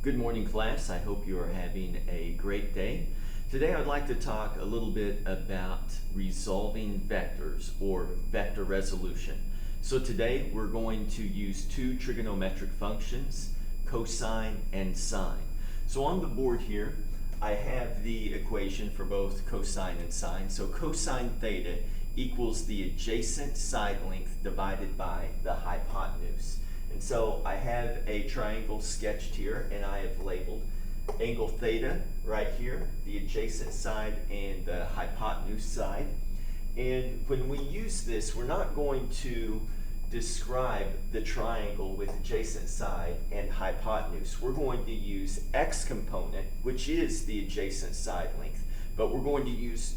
Good morning, class. I hope you are having a great day. Today I'd like to talk a little bit about resolving vectors or vector resolution. So today we're going to use two trigonometric functions, cosine and sine. So on the board here, I have the equation for both cosine and sine. So cosine theta equals the adjacent side length divided by the hypotenuse. And so I have a triangle sketched here, and I have labeled angle theta right here, the adjacent side and the hypotenuse side. And when we use this, we're not going to describe the triangle with adjacent side and hypotenuse. We're going to use x component, which is the adjacent side length, but we're going to use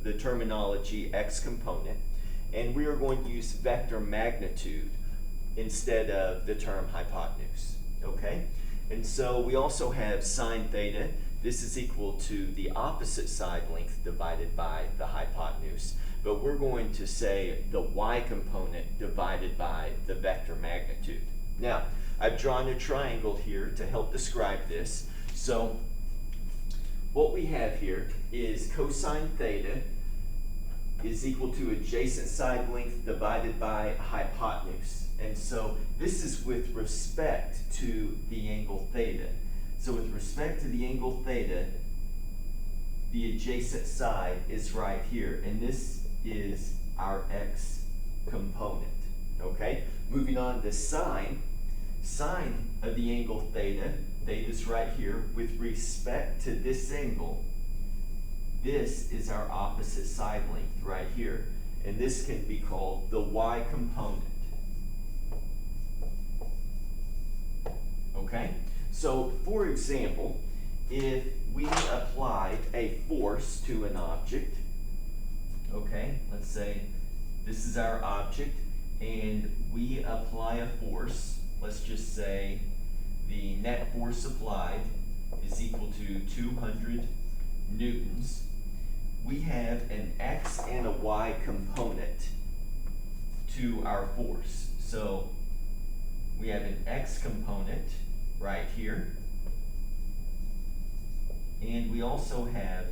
the terminology x component, and we are going to use vector magnitude instead of the term hypotenuse, okay? And so we also have sine theta. This is equal to the opposite side length divided by the hypotenuse, but we're going to say the y component divided by the vector magnitude. Now, I've drawn a triangle here to help describe this. So what we have here is cosine theta is equal to adjacent side length divided by hypotenuse. And so this is with respect to the angle theta. So with respect to the angle theta, the adjacent side is right here, and this is our x component, okay? Moving on to sine of the angle theta, theta is right here. With respect to this angle, this is our opposite side length right here, and this can be called the y component. Okay, so for example, if we applied a force to an object, okay, let's say this is our object, and we apply a force, let's just say the net force applied is equal to 200 newtons. We have an x and a y component to our force. So we have an x component right here, and we also have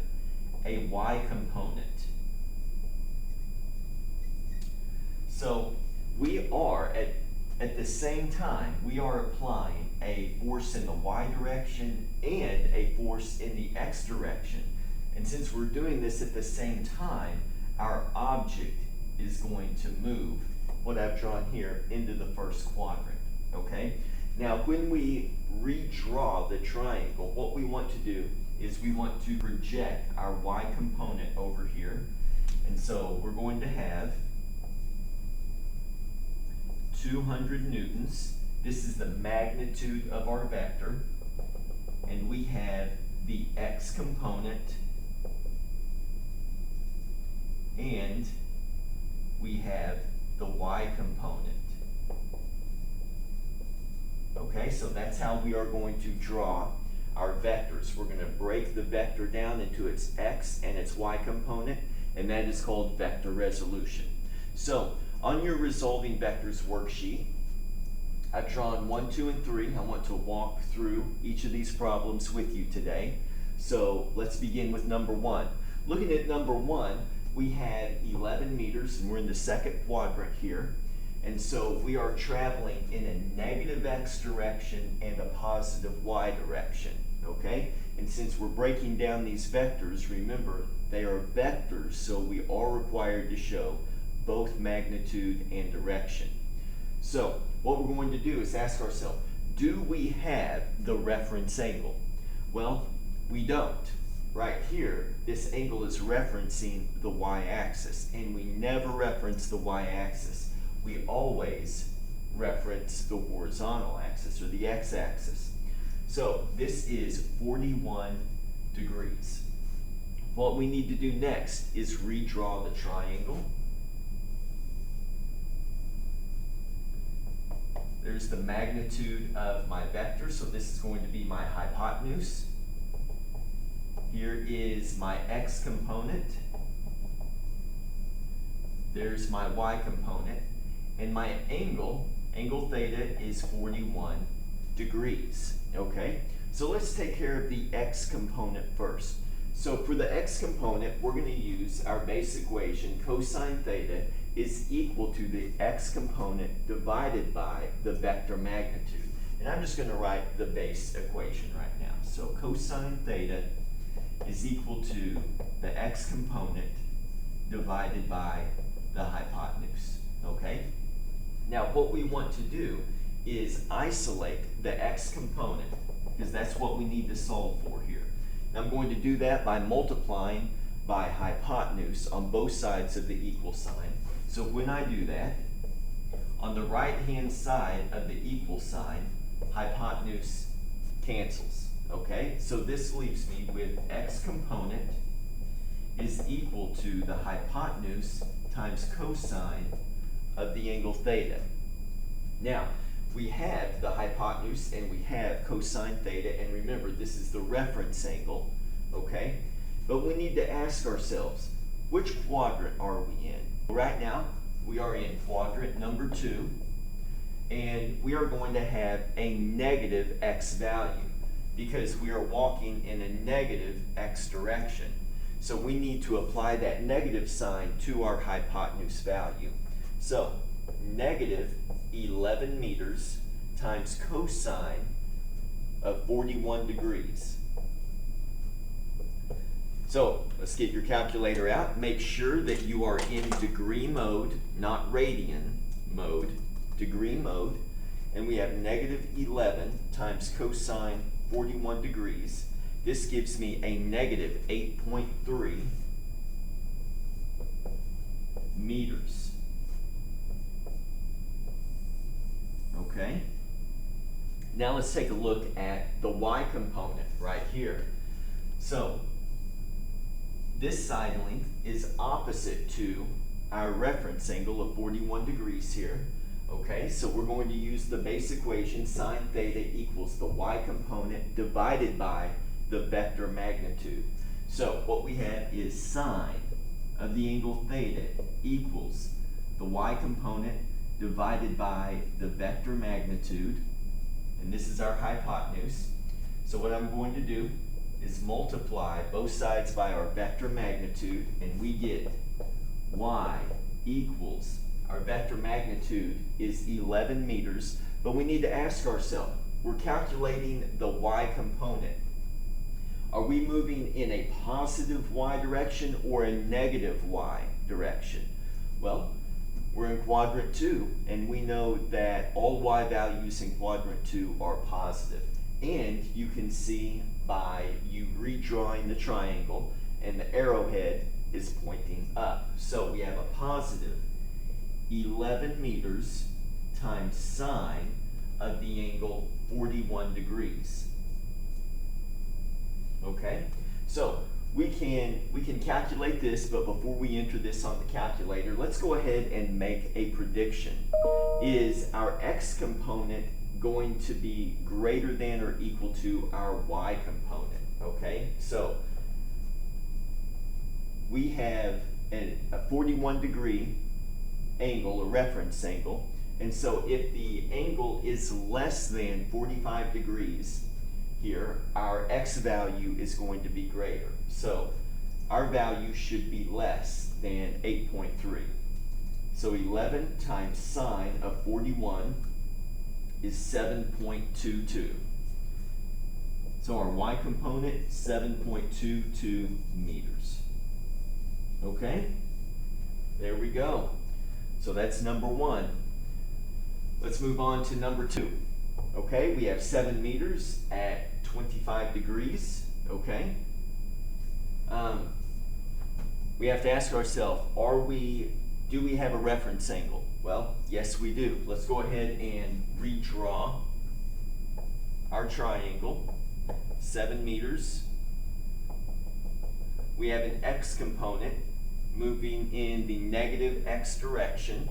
a y component. So we are at the same time, we are applying a force in the y direction and a force in the x direction. And since we're doing this at the same time, our object is going to move, what I've drawn here, into the first quadrant, okay? Now, when we redraw the triangle, what we want to do is we want to project our y component over here. And so we're going to have 200 newtons. This is the magnitude of our vector. And we have the x component, and we have the y component. Okay, so that's how we are going to draw our vectors. We're going to break the vector down into its x and its y component, and that is called vector resolution. So on your resolving vectors worksheet, I've drawn 1, 2, and 3. I want to walk through each of these problems with you today. So let's begin with number 1. Looking at number 1, we had 11 meters, and we're in the second quadrant here. And so we are traveling in a negative x direction and a positive y direction, okay? And since we're breaking down these vectors, remember, they are vectors, so we are required to show both magnitude and direction. So what we're going to do is ask ourselves, do we have the reference angle? Well, we don't. Right here, this angle is referencing the y-axis, and we never reference the y-axis. We always reference the horizontal axis, or the x-axis. So this is 41 degrees. What we need to do next is redraw the triangle. There's the magnitude of my vector, so this is going to be my hypotenuse. Here is my x component. There's my y component. And my angle theta is 41 degrees, okay? So let's take care of the x component first. So for the x component, we're going to use our base equation. Cosine theta is equal to the x component divided by the vector magnitude. And I'm just going to write the base equation right now. So cosine theta is equal to the x component divided by the hypotenuse. Okay? Now what we want to do is isolate the x component, because that's what we need to solve for here. And I'm going to do that by multiplying by hypotenuse on both sides of the equal sign. So when I do that, on the right-hand side of the equal sign, hypotenuse cancels. Okay? So this leaves me with x component is equal to the hypotenuse times cosine of the angle theta. Now, we have the hypotenuse and we have cosine theta, and remember, this is the reference angle, okay? But we need to ask ourselves, which quadrant are we in? Right now, we are in quadrant number 2, and we are going to have a negative x value because we are walking in a negative x direction. So we need to apply that negative sign to our hypotenuse value. So negative 11 meters times cosine of 41 degrees. So let's get your calculator out. Make sure that you are in degree mode, not radian mode, degree mode. And we have negative 11 times cosine 41 degrees. This gives me a negative 8.3 meters. Okay? Now let's take a look at the y component right here. So this side length is opposite to our reference angle of 41 degrees here. Okay, so we're going to use the base equation sine theta equals the y component divided by the vector magnitude. So what we have is sine of the angle theta equals the y component divided by the vector magnitude, and this is our hypotenuse. So what I'm going to do is multiply both sides by our vector magnitude, and we get y equals, our vector magnitude is 11 meters, but we need to ask ourselves, we're calculating the y component. Are we moving in a positive y direction or a negative y direction? Well, we're in quadrant 2, and we know that all y values in quadrant 2 are positive. And you can see by you redrawing the triangle, and the arrowhead is pointing up. So we have a positive 11 meters times sine of the angle 41 degrees. Okay? So we can calculate this, but before we enter this on the calculator, let's go ahead and make a prediction. Is our x component going to be greater than or equal to our y component? Okay? So we have a 41 degree angle, a reference angle, and so if the angle is less than 45 degrees here, our x value is going to be greater. So our value should be less than 8.3. So 11 times sine of 41 is 7.22. So our y component, 7.22 meters. Okay? There we go. So that's number 1. Let's move on to number 2. Okay, we have 7 meters at 25 degrees. Okay. We have to ask ourselves, do we have a reference angle? Well, yes we do. Let's go ahead and redraw our triangle. 7 meters. We have an x component moving in the negative x direction,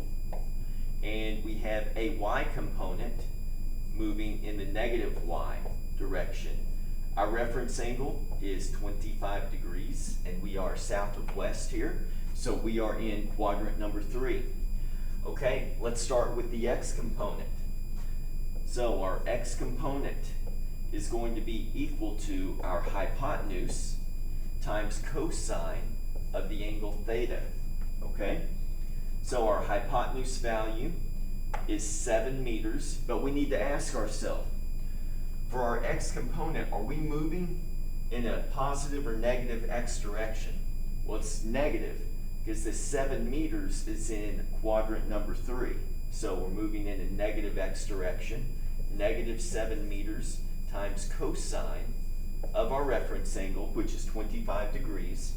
and we have a y component moving in the negative y direction. Our reference angle is 25 degrees, and we are south of west here, so we are in quadrant number 3. Okay, let's start with the x component. So our x component is going to be equal to our hypotenuse times cosine of the angle theta, okay? So our hypotenuse value is 7 meters, but we need to ask ourselves, for our x component, are we moving in a positive or negative x direction? Well, it's negative because this 7 meters is in quadrant number 3. So we're moving in a negative x direction. Negative 7 meters times cosine of our reference angle, which is 25 degrees.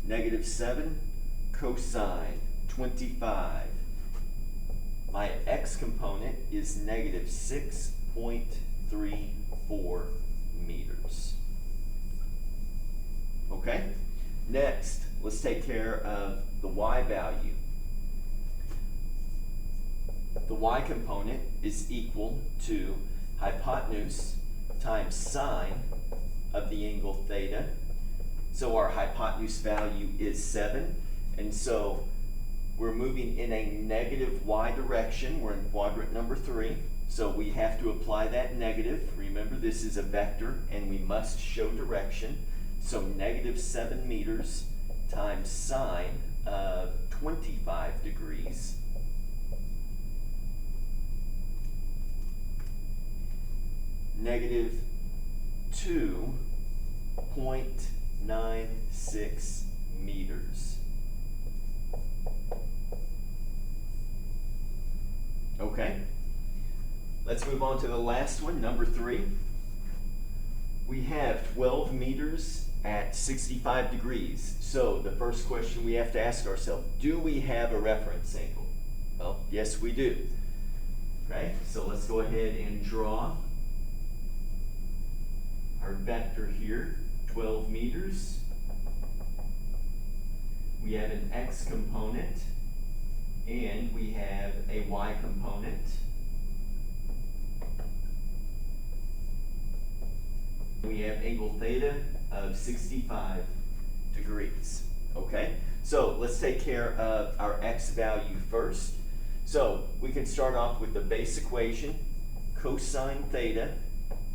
Negative 7 cosine 25. My x component is negative 6.34 meters. Okay? Next, let's take care of the y value. The y component is equal to hypotenuse times sine of the angle theta. So our hypotenuse value is 7, and so we're moving in a negative y direction. We're in quadrant number 3, so we have to apply that negative. Remember, this is a vector, and we must show direction. So negative 7 meters times sine of 25 degrees negative 2.96 meters. Okay, let's move on to the last one, number 3. We have 12 meters at 65 degrees. So the first question we have to ask ourselves, do we have a reference angle? Well, yes, we do. Okay, so let's go ahead and draw our vector here, 12 meters. We have an x component, and we have a y component. We have angle theta of 65 degrees. Okay, so let's take care of our x value first. So we can start off with the base equation. Cosine theta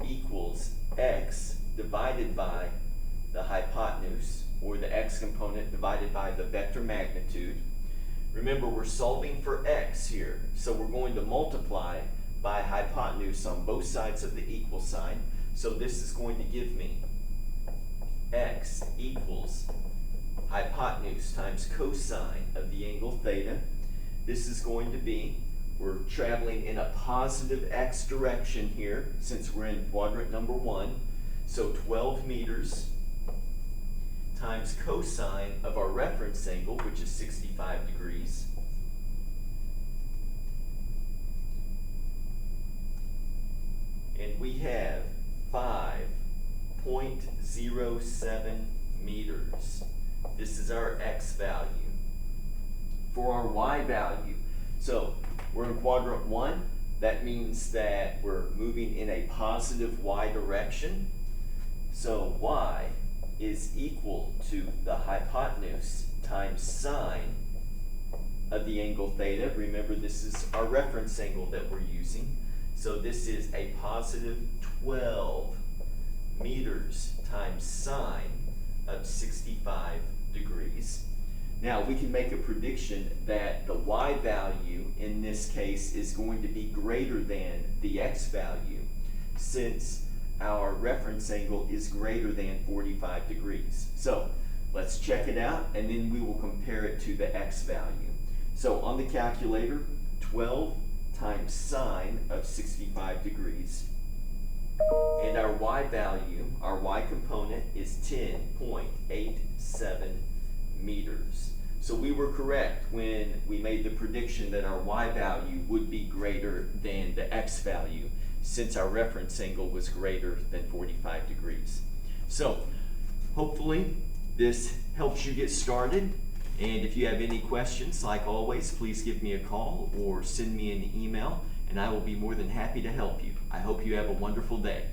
equals x divided by the hypotenuse, or the x component divided by the vector magnitude. Remember, we're solving for x here, so we're going to multiply by hypotenuse on both sides of the equal sign. So this is going to give me x equals hypotenuse times cosine of the angle theta. This is going to be, we're traveling in a positive x direction here since we're in quadrant number 1. So 12 meters times cosine of our reference angle, which is 65 degrees. And we have 5.07 meters. This is our x value. For our y value, so we're in quadrant 1. That means that we're moving in a positive y direction. So y is equal to the hypotenuse times sine of the angle theta. Remember, this is our reference angle that we're using. So this is a positive 12 meters times sine of 65 degrees. Now we can make a prediction that the y value in this case is going to be greater than the x value, since our reference angle is greater than 45 degrees. So let's check it out, and then we will compare it to the x value. So on the calculator, 12 times sine of 65 degrees. And our y value, our y component, is 10.87 meters. So we were correct when we made the prediction that our y value would be greater than the x value, since our reference angle was greater than 45 degrees. So hopefully this helps you get started. And if you have any questions, like always, please give me a call or send me an email, and I will be more than happy to help you. I hope you have a wonderful day.